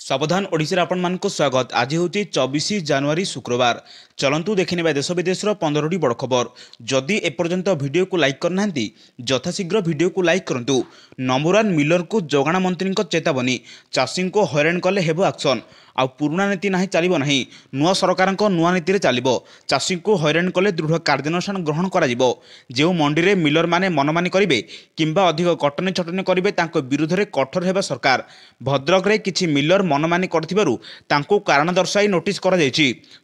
सावधान ओडिशा आपण मानक स्वागत। आज हूँ 24 जनवरी शुक्रवार। चलतु देखने देश विदेश 15टी बड़ खबर। जदि एपर्यंत वीडियो को लाइक करना यथाशीघ्र वीडियो को लाइक करूँ। नंबर 1 मिलर को जोगाण मंत्री चेतावनी, चाषी को हैरान कले हेबो एक्शन। आ पुराना नीति ना चलो ना, नुआ सरकार नुआ नीति चलो। चाषी को हैरान कले दृढ़ कार्यानुष्ठान ग्रहण कर जो मंडी में मिलर माने मनमानी करेंगे किंबा अधिक कटनी छटनी करेंगे विरुद्ध में कठोर होगा सरकार। भद्रक में किसी मिलर मनमानी करूँ कारण दर्शाई नोटिस कर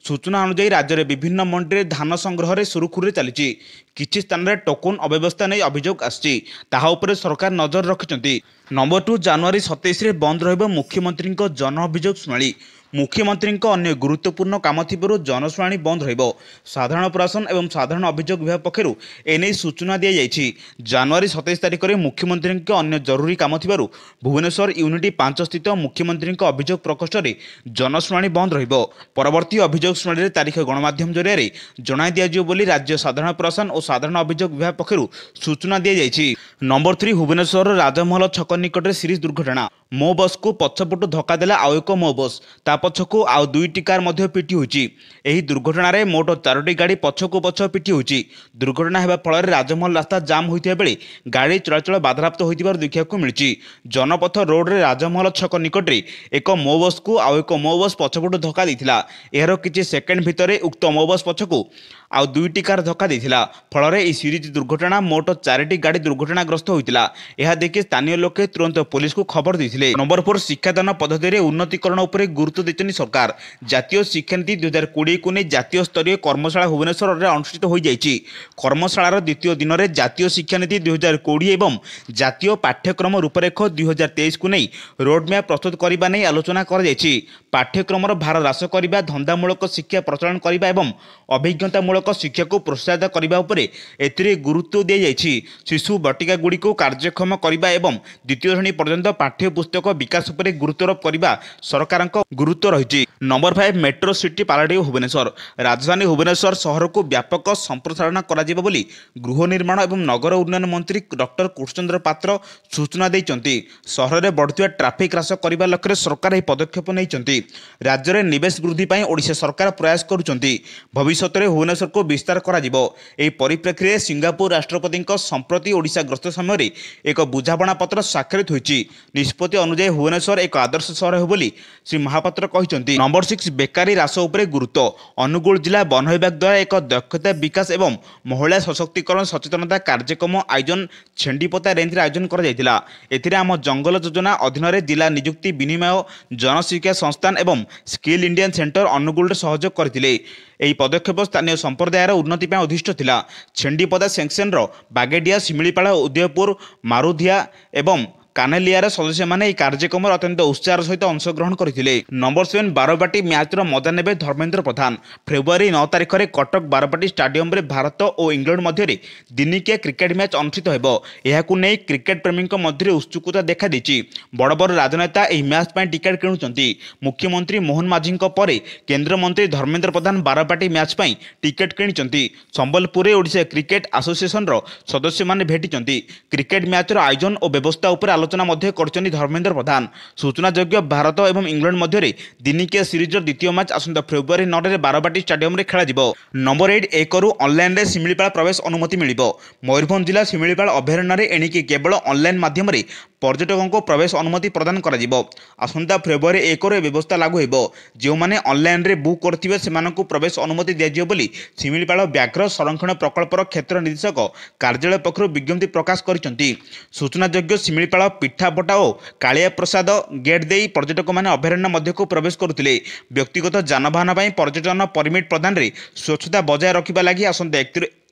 सूचना अनुसार राज्य में विभिन्न मंडी में धान संग्रह सुरुखुरु चली किसी स्थान में टोकन अव्यवस्था नहीं अभियोग आसपर सरकार नजर रखिंट। नंबर 2 जनवरी 27 रे बंद रहिबो मुख्यमंत्री जन अभियोग शुणाणी। मुख्यमंत्री अन्य गुरुत्वपूर्ण काम थिबारु जनशुणाणी बंद रहिबो। साधारण प्रशासन एवं साधारण अभियोग विभाग पक्षरु एने सूचना दिया जायछि। जनवरी 27 तारिख में मुख्यमंत्री अन्य जरूरी काम थिबारु भुवनेश्वर यूनिटी 5 स्थित मुख्यमंत्री अभियोग प्रकोष्ठ में जनशुणाणी बंद रहिबो। परवर्ती अभियोग शुणाणी तारीख गणमाध्यम जरिए जणाई दियाजियो बोली राज्य साधारण प्रशासन और साधारण अभियोग विभाग पक्षरु सूचना दिया जायछि। नंबर 3 भुवनेश्वर राजमहल छक निकट सीरीज दुर्घटना। मो बस को पछपटू धक्का देला आउ एक मो बस, ता पछकू आउ दुईटी कार मध्य पिटी होईछि। एही दुर्घटना रे मोट 4टी गाड़ी पछकू पछ पिटी होईछि। दुर्घटना हेबा फल राजमहल रास्ता जाम होइथिबा बेले गाड़ी चलाचल बाधाप्राप्त होइथिबार देखिବାକୁ मिलिछि। जनपथ रोड रे राजमहल छक निकट रे एक मो बस को आउ एक मो बस पछपटू धक्का दैथिला। एहर किछि सेकेंड भितरे उक्त मो बस पछकू आउ दुईटी कार धक्का दैथिला। फल रे ई सीरीज दुर्घटना मोट 4टी गाड़ी दुर्घटनाग्रस्त होइतिला। एहा देखि स्थानीय लोके तुरंत पुलिस को खबर दैथिले। नंबर 4 शिक्षादान पद्धति रे उन्नतीकरण उपरे गुरुत्व दैछनि सरकार। जातीय शिक्षानीति 2020 को नै जातीय स्तरीय कर्मशाला भुवनेश्वर रे अनुष्ठित होई जायछि। कर्मशालार द्वितीय दिन रे जातीय शिक्षानीति 2020 एवं जातीय पाठ्यक्रम रूपरेख 2023 को नै रोडमैप प्रस्तुत करिबा नै आलोचना कर जायछि। पाठ्यक्रमर भार ह्रास करिबा, धंदामूलक शिक्षा प्रचलन करिबा एवं अभिज्ञतामूलक शिक्षा को प्रोत्साहित करिबा उपरे एथिरे गुरुत्व दिया जायछि। शिशु बटिका गुडी को कार्यक्षम करिबा एवं द्वितीय श्रेणी पर्यंत पाठ्य पुस्तक विकास उपरे गुरुत्वारोप करिबा सरकारक गुरुत्व रहिछि। नंबर 5 मेट्रो सिटी पालाडियो भुवनेश्वर। राजधानी भुवनेश्वर शहर को व्यापक संप्रसारण कराजिबो बोली गृह निर्माण एवं नगर उन्नयन मंत्री डॉक्टर कृष्णचंद्र पात्र सूचना दैछन्ति। शहर में बढ़ुवा ट्राफिक ह्रास करने लक्ष्य संरकार यह पदक्षेप नहीं। राज्य में निवेश वृद्धि पर ओडिशा सरकार प्रयास करुछन्ति। भविष्य में भुवनेश्वर को विस्तार कराजिबो। एही परिप्रेक्षी में सिंगापुर राष्ट्रपति संप्रति ओडिशा गस्त समय एक बुझाणा पत्र स्वाक्षरित होइछि। निष्पत्ति अनुसार भुवनेश्वर एक आदर्श सहर हो बोली श्री महापात्र कहते। नंबर 6 बेकारी ह्रास उपरे गुरुत्व। अनुगुल जिला वन विभाग द्वारा एक दक्षता विकास एवं महिला सशक्तिकरण सचेतनता कार्यक्रम आयोजन छेंडीपता रेंज रे आयोजन करा जायतिला। एथिरे आम जंगल योजना अधीन रे जिला नियुक्ति विनिमय जनशिक्षा संस्थान एवं स्किल इंडियन सेंटर अनुगुल सहयोग करथिले। एही पदक्षेप स्थानीय संप्रदायर उन्नति पर उद्दिष्ट थिला। छेंडीपदा सेक्शन बागेडिया, शिमिलीपाड़, उदयपुर, मारुधिया एवं कानेलियार सदस्य माने कार्यक्रम अत्यंत उत्साह सहित अंशग्रहण करथिले। नंबर 7 बारबाटी मैच मजा नेबे धर्मेंद्र प्रधान। फेब्रुआरी 9 तारिख में कटक बारबाटी स्टाडियम रे भारत और इंग्लैंड मध्य दिनिकिया क्रिकेट मैच अनुष्ठित हेबो। एहाकु नै क्रिकेट प्रेमी मध्य उत्सुकता देखा दैछि। बड़ बड़ राजनेता एही मैच पय टिकट किणुचंती। मुख्यमंत्री मोहन माझी परे केंद्र मंत्री धर्मेंद्र प्रधान बारबाटी मैच पय टिकट किणुचंती। संबलपुर ओडिशा क्रिकेट एसोसिएशन सदस्य माने भेटिचंती। क्रिकेट मैच आयोजन और व्यवस्था उपर आलोचना मध्य करछन्ती धर्मेंद्र प्रधान। सूचनायोग्य भारत एवं इंग्लैंड मध्य दिनिकिया सीरीज द्वितीय मैच आसंता फेब्रुआरी 9 रे बारबाटी स्टाडियम रे खेला जिवो। नंबर 8 एकरु ऑनलाइन रे शिमिलीपाड़ प्रवेश अनुमति मिलिबो। मयूरभंज जिला शिमिलीपाड़ अभयारण्य रे एणिकी केवल ऑनलाइन माध्यम रे पर्यटकों को प्रवेश अनुमति प्रदान करा जिवो। आसंता फेब्रुआरी 1 रे व्यवस्था लागू हेबो। जो माने ऑनलाइन रे बुक करथिबे सेमानकु प्रवेश अनुमति दिया जिवो बोली शिमिलीपाड़ व्याघ्र संरक्षण प्रकल्पर क्षेत्र निर्देशक कार्यालय पक्षरु विज्ञप्ति प्रकाश करिसंती। सूचनायोग्य शिमिलीपाड़ पिठापटा और कालिया प्रसाद गेट दे पर्यटक मैंने अभयारण्य मध्य को प्रवेश करुले। व्यक्तिगत जानवाहन पर्यटन परमिट प्रदान रे स्वच्छता बजाय रखा लगी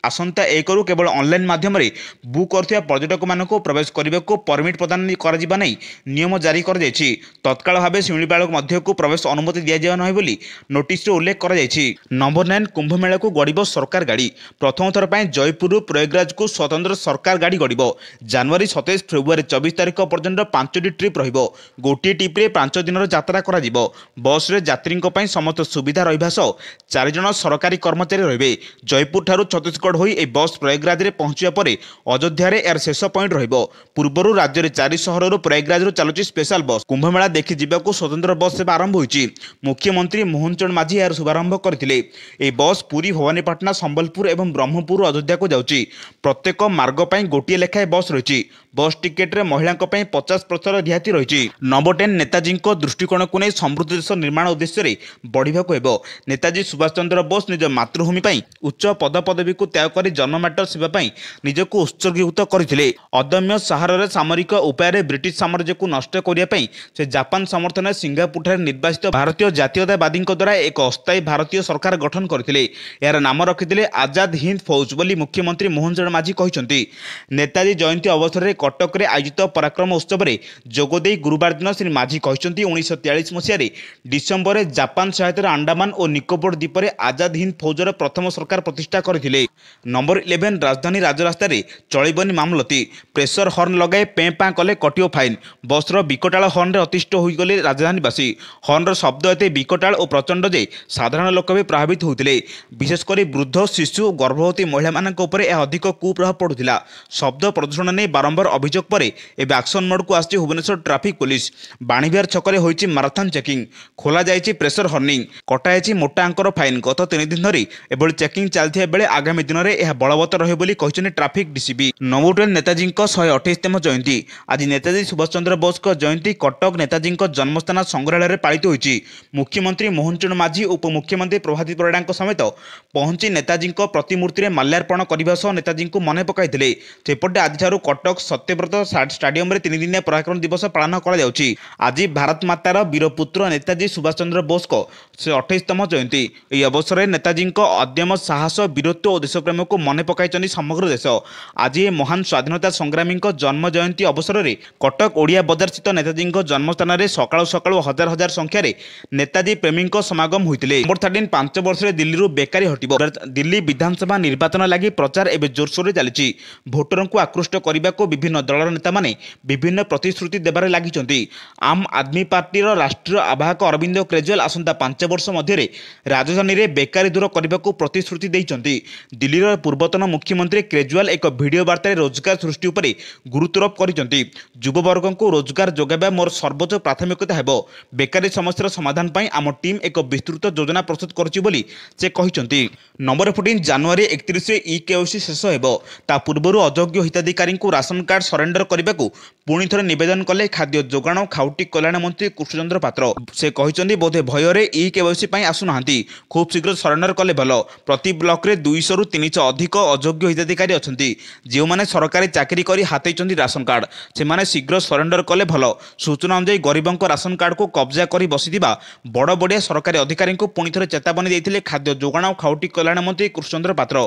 आसंता 1 रु केवल ऑनलाइन माध्यम रे बुक करथिबा पर्यटक मानको प्रवेश करने को परमिट प्रदान करा नहीं नियम जारी कर जायछि। तत्काल भाव शिमिलीपाड़ मध्य को प्रवेश अनुमति दिया जाय नहीं बोली नोटिस रे उल्लेख कर जायछि। नंबर 9 कुंभमेला को गड़िबो सरकार गाड़ी। प्रथम थर पर जयपुर प्रयागराज को स्वतंत्र सरकार गाड़ी गड़िबो। जनवरी 27 फेब्रुआरी 24 तारिख पर्यंत 5टी ट्रिप रहिबो। गोटे ट्रिप रे 5 दिन यात्रा करा जिवो। बस रे यात्री समस्त सुविधा रहिबा सह 4 जण सरकारी कर्मचारी रहिबे। जयपुर ठारू छत्तीसगढ़ लोड होई ए बस प्रयागराज रे पहुंचिया परे अयोध्या रे यार शेष पॉइंट रहिबो। पूर्वरु राज्य रे 4 सहररु प्रयागराज रु चालुची स्पेशल बस। कुंभमेला देखि जिबाकू स्वतंत्र बस सेवा आरंभ होईची। मुख्यमंत्री मोहन चरण माझी यार शुभारंभ करथिले। ए बस पुरी भवानीपाटना संबलपुर एवं ब्रह्मपुर अयोध्या को जाउची। प्रत्येक मार्ग पई गोटिए लेखाए बस रहिची। बस टिकेट रे महिला 50% रिहाती रही। नंबर 10 नेताजी दृष्टिकोण को नहीं समृद्ध देश निर्माण उद्देश्य बढ़ाक हेब। नेताजी सुभाष चंद्र बोस निज मातृभूमि पर उच्च पदपदवी को त्याग कर जन्ममाटर सेवा निजक उत्सर्गीकृत करते। अदम्य साहर सामरिक उपाय ब्रिटिश साम्राज्य को नष्ट करने से जापान समर्थन सिंगापुर निर्वाचित भारतीय जातीयतावादी द्वारा एक अस्थायी भारतीय सरकार गठन करते। यार नाम रखिते आजाद हिंद फौज बोली मुख्यमंत्री मोहन चरण माझी कहते। नेताजी जयंती अवसर में कटक रे आयोजित पराक्रम उत्सव में जोगदे गुरुवार दिन श्री माझी कहते 1943 मसीह डिसेम्बर में जापान सहायतार अंडमान और निकोबर द्वीप में आजाद हिंद फौजर प्रथम सरकार प्रतिष्ठा करथिले। नंबर 11 राजधानी राजरास्तार चलबनी मामलती। प्रेसर हर्न लगाए पें पाँ कले कटियो फाइन। बसर विकटाल हर्न अतिष्ठ होगले राजधानीवासी। हर्नर शब्द एत विकटाल और प्रचंड जे साधारण लोक भी प्रभावित होते। विशेषकर वृद्ध शिशु गर्भवती महिला मानक यह अधिक कुप्रभाव पड़ुला। शब्द प्रदूषण नहीं बारंबार अभियोग पर एवं एक्शन मोड को आसी भुवनेश्वर ट्राफिक पुलिस। बाणीविहार छकरे होईची माराथन चेकिंग। खोला जाइछि प्रेसर हर्निंग। कटाई मोटा अंकर फाइन। गत 3 दिन धरी एभली चेकिंग चलथिया बेले आगामी दिन में यह बलवत्तर रहे बोली कहछन्ति ट्राफिक डीसीपी। नंबर 12 नेताजी 128तम जयंती। आज नेताजी सुभाष चंद्र बोस जयंती कटक नेताजी जन्मस्थान संग्रहालय में पालित होईची। मुख्यमंत्री मोहन चरण माझी उपमुख्यमंत्री प्रभाती परिड़ा समेत पहुंची नेताजी प्रतिमूर्ति में माल्यार्पण करने सह नेताजी को मन पकाइथिले। सेपटे आज कटक सत्यव्रत स्टाडियम रे 3 दिनिया पराक्रम दिवस पालन करा जाउची। आज भारत मातार वीरपुत्र नेताजी सुभाष चंद्र बोस को 28तम जयंती। यह अवसर में नेताजी अद्यम साहस वीरत्व और देशप्रेम को मन पकाई समग्र देश। आज ये महान स्वाधीनता संग्रामी जन्म जयंती अवसर में कटक ओडिया बजार स्थित नेताजी जन्मस्थान में सकाळु सकाळु हजार हजार संख्यार नेताजी प्रेमी समागम होते। नंबर 13 5 वर्ष दिल्ली बेकारी हटिब। दिल्ली विधानसभा निर्वाचन लगी प्रचार एवं जोरसोर चली। भोटर को आकृष्ट करने को विभिन्न दलर नेता माने विभिन्न प्रतिश्रुति देबारे लागिचंती। आम आदमी पार्टीर राष्ट्रीय आवाहक अरविंद केजरीवाल आसंता 5 वर्ष मध्य राजधानी में बेकारी दूर करने को प्रतिश्रुति देइचंती। दिल्लीर पूर्वतन मुख्यमंत्री केजरीवाल एक वीडियो वार्ता रोजगार सृष्टि उपर गुरुत्वारोप करिसंती। युववर्ग को रोजगार जोगाइबा मोर सर्वोच्च प्राथमिकता हेबो। बेकारी समस्यार समाधान पई आम टीम एक विस्तृत योजना प्रस्तुत करछि बोली से कहिसंती। नंबर 14 जनवरी 31 इ केओसी शेष हेबो। ता पूर्वरु अयोग्य हिताधिकारी को राशन कार्ड सरेंडर करने को पुणी थे निवेदन कले खाद्य जोगाण और खाउटी कल्याण मंत्री कृष्णचंद्र पात्र। से कहते बोधे भयर इ केवाईसी आसुना खूब शीघ्र सरेंडर कले भल। प्रति ब्लॉक रे 200 रु 300 अधिक अयोग्य हिताधिकारी अच्छा जो मैंने सरकारी चाकरी कर हाथई राशन कार्ड से शीघ्र सरेंडर कले भल। सूचना अनुसार गरीबों राशन कार्ड को कब्जा कर बसी बड़ बड़िया सरकारी अधिकारी को पुणी थे चेतावनी देते खाद्य जोगाण और खाउटी कल्याण मंत्री कृष्णचंद्र पात्र।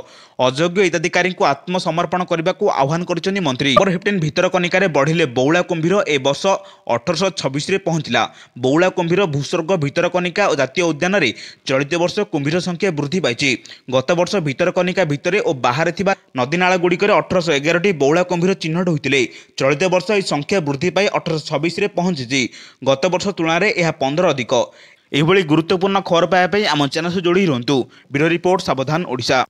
अयोग्य हिताधिकारी को आत्मसमर्पण करने को आह्वान कर मंत्री। नंबर 15 भितरकनिका बढ़िले बौला कुंभीर ए वर्ष 1826 रे पहुंचला। बौला कुंभीर भूस्वर्ग भितरकनिका जातीय उद्यान रे चलित वर्ष कुंभीर संख्या वृद्धि पाई। गत वर्ष भितरकनिका भितरे और बाहर थिबा नदी नाला गुड़िकर 1811 बौला कुंभीर चिन्हट होते। चलित वर्ष यह संख्या वृद्धि पाई 1826 रे पहुंची। गत वर्ष तुलना में यह 15 अधिक। एभली गुरुत्वपूर्ण खबर पाइबा आम चैनल से जोड़ी रुहतु। ब्यूरो रिपोर्ट सावधान ओडिशा।